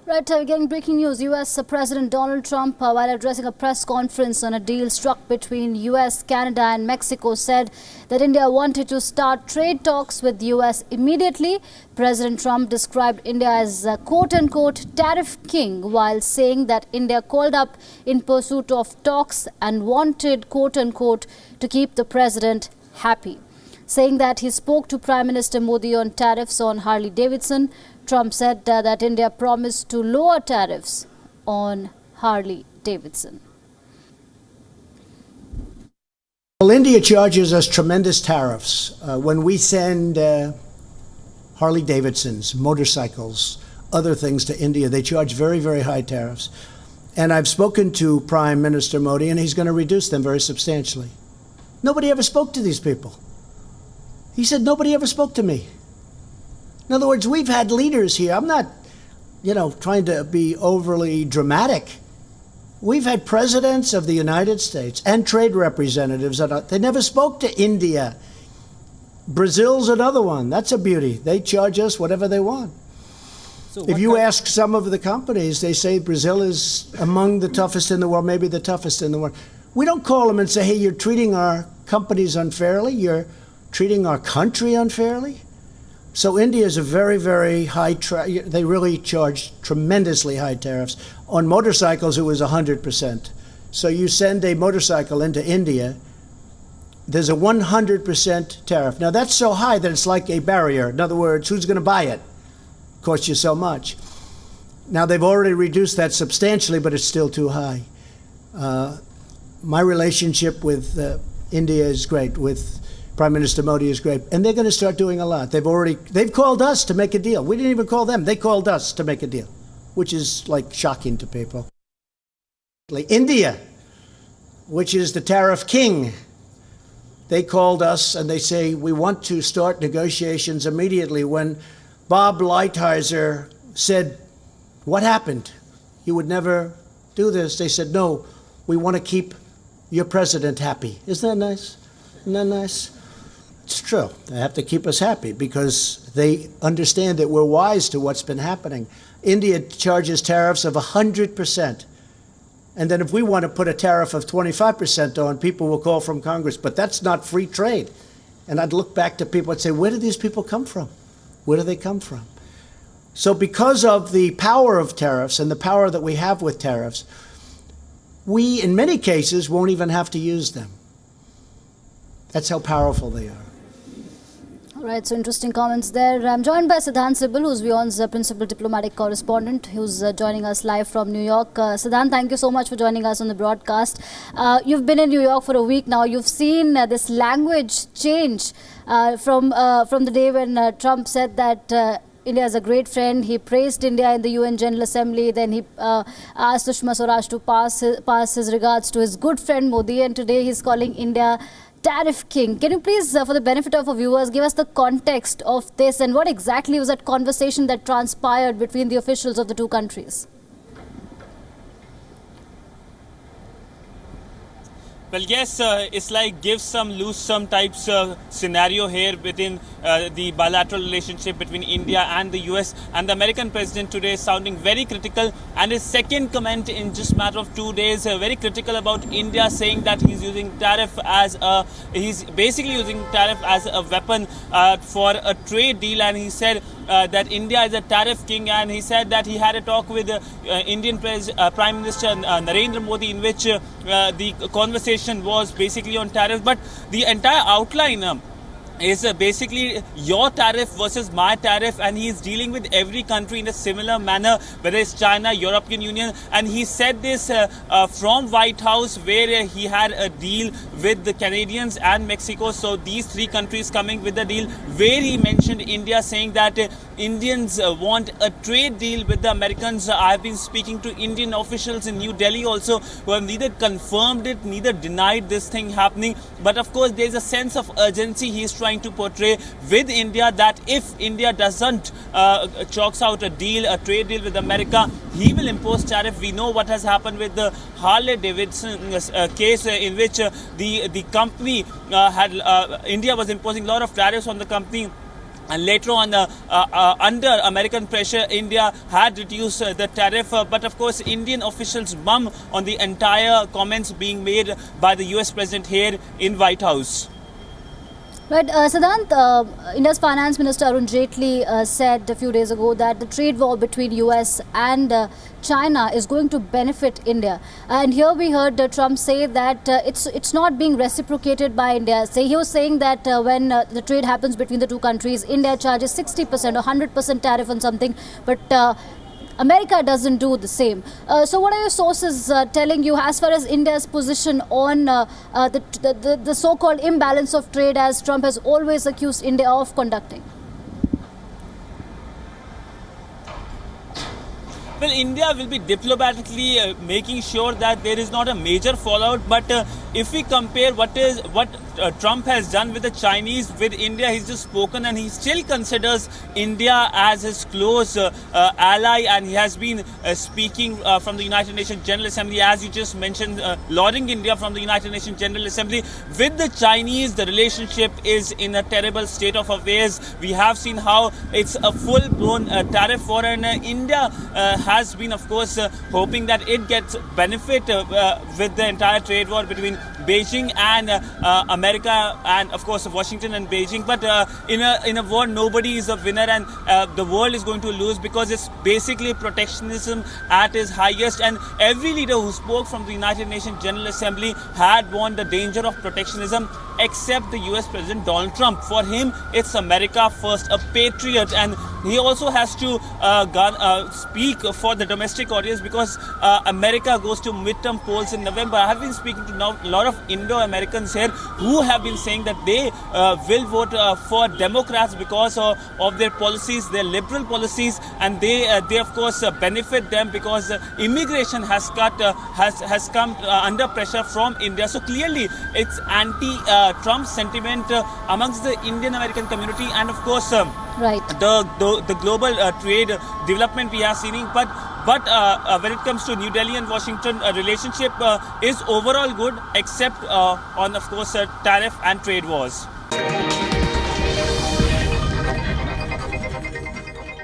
Right, we're getting breaking news. U.S. President Donald Trump, while addressing a press conference on a deal struck between U.S., Canada and Mexico, said that India wanted to start trade talks with U.S. immediately. President Trump described India as a quote-unquote tariff king, while saying that India called up in pursuit of talks and wanted quote-unquote to keep the president happy. Saying that he spoke to Prime Minister Modi on tariffs on Harley Davidson, Trump said that India promised to lower tariffs on Harley Davidson. Well, India charges us tremendous tariffs when we send Harley Davidsons, motorcycles, other things to India. They charge very, very high tariffs. And I've spoken to Prime Minister Modi, and he's going to reduce them very substantially. Nobody ever spoke to these people. He said, nobody ever spoke to me. In other words, we've had leaders here. I'm not, trying to be overly dramatic. We've had presidents of the United States and trade representatives. They never spoke to India. Brazil's another one. That's a beauty. They charge us whatever they want. So if you ask some of the companies, they say Brazil is among the toughest in the world, maybe the toughest in the world. We don't call them and say, hey, you're treating our companies unfairly. You're treating our country unfairly. So India is a very, very high, they really charge tremendously high tariffs. On motorcycles, it was 100%. So you send a motorcycle into India, there's a 100% tariff. Now that's so high that it's like a barrier. In other words, who's going to buy it? Costs you so much. Now they've already reduced that substantially, but it's still too high. My relationship with India is great, with Prime Minister Modi is great, and they're going to start doing a lot. They've called us to make a deal. We didn't even call them. They called us to make a deal, which is like shocking to people. India, which is the tariff king, they called us and they say, we want to start negotiations immediately. When Bob Lighthizer said, what happened? You would never do this. They said, no, we want to keep your president happy. Isn't that nice? Isn't that nice? It's true. They have to keep us happy because they understand that we're wise to what's been happening. India charges tariffs of 100%. And then if we want to put a tariff of 25% on, people will call from Congress. But that's not free trade. And I'd look back to people and say, where do these people come from? Where do they come from? So because of the power of tariffs and the power that we have with tariffs, we, in many cases, won't even have to use them. That's how powerful they are. All right, so interesting comments there. I'm joined by Siddhant Sibal, who's Wion's principal diplomatic correspondent, who's joining us live from New York. Siddhant, thank you so much for joining us on the broadcast. You've been in New York for a week now. You've seen this language change from the day when Trump said that India is a great friend. He praised India in the UN General Assembly. Then he asked Sushma Swaraj to pass his regards to his good friend Modi. And today he's calling India tariff king. Can you please, for the benefit of our viewers, give us the context of this and what exactly was that conversation that transpired between the officials of the two countries? Well, yes, it's like give some, lose some types scenario here within the bilateral relationship between India and the US. And the American president today is sounding very critical. And his second comment in just a matter of 2 days, very critical about India, saying that he's using tariff as he's basically using tariff as a weapon for a trade deal. And he said that India is a tariff king, and he said that he had a talk with Indian Prime Minister Narendra Modi, in which the conversation was basically on tariff, but the entire outline is basically your tariff versus my tariff, and he's dealing with every country in a similar manner, whether it's China, European Union. And he said this from White House, where he had a deal with the Canadians and Mexico. So these three countries coming with a deal, where he mentioned India, saying that Indians want a trade deal with the Americans. I've been speaking to Indian officials in New Delhi also, who have neither confirmed it, neither denied this thing happening. But of course, there's a sense of urgency he's trying to portray with India, that if India doesn't chalks out a trade deal with America, he will impose tariff. We know what has happened with the Harley Davidson case, in which the company India was imposing a lot of tariffs on the company. And later on, under American pressure, India had reduced the tariff. But of course, Indian officials mum on the entire comments being made by the US President here in White House. Right, Siddhant, India's Finance Minister Arun Jaitley said a few days ago that the trade war between US and China is going to benefit India. And here we heard Trump say that it's not being reciprocated by India. He was saying that when the trade happens between the two countries, India charges 60% or 100% tariff on something, but America doesn't do the same. So what are your sources telling you as far as India's position on the so-called imbalance of trade, as Trump has always accused India of conducting? Well, India will be diplomatically making sure that there is not a major fallout. But if we compare what Trump has done with the Chinese, with India, he's just spoken, and he still considers India as his close ally, and he has been speaking from the United Nations General Assembly, as you just mentioned, lauding India from the United Nations General Assembly. With the Chinese, the relationship is in a terrible state of affairs. We have seen how it's a full-blown tariff war, and India has been, of course, hoping that it gets benefit with the entire trade war between Beijing and America, and of course Washington and Beijing. But in a war, nobody is a winner, and the world is going to lose, because it's basically protectionism at its highest. And every leader who spoke from the United Nations General Assembly had warned the danger of protectionism, except the US President Donald Trump. For him, it's America first, a patriot, and he also has to speak for the domestic audience, because America goes to midterm polls in November. I have been speaking to a lot of Indo-Americans here who have been saying that they will vote for Democrats because of their policies, their liberal policies, and they of course benefit them because immigration has come under pressure from India. So clearly, it's anti-Trump sentiment amongst the Indian American community, and of course, right, the global trade development we are seeing. But when it comes to New Delhi and Washington, relationship is overall good, except on, of course, tariff and trade wars.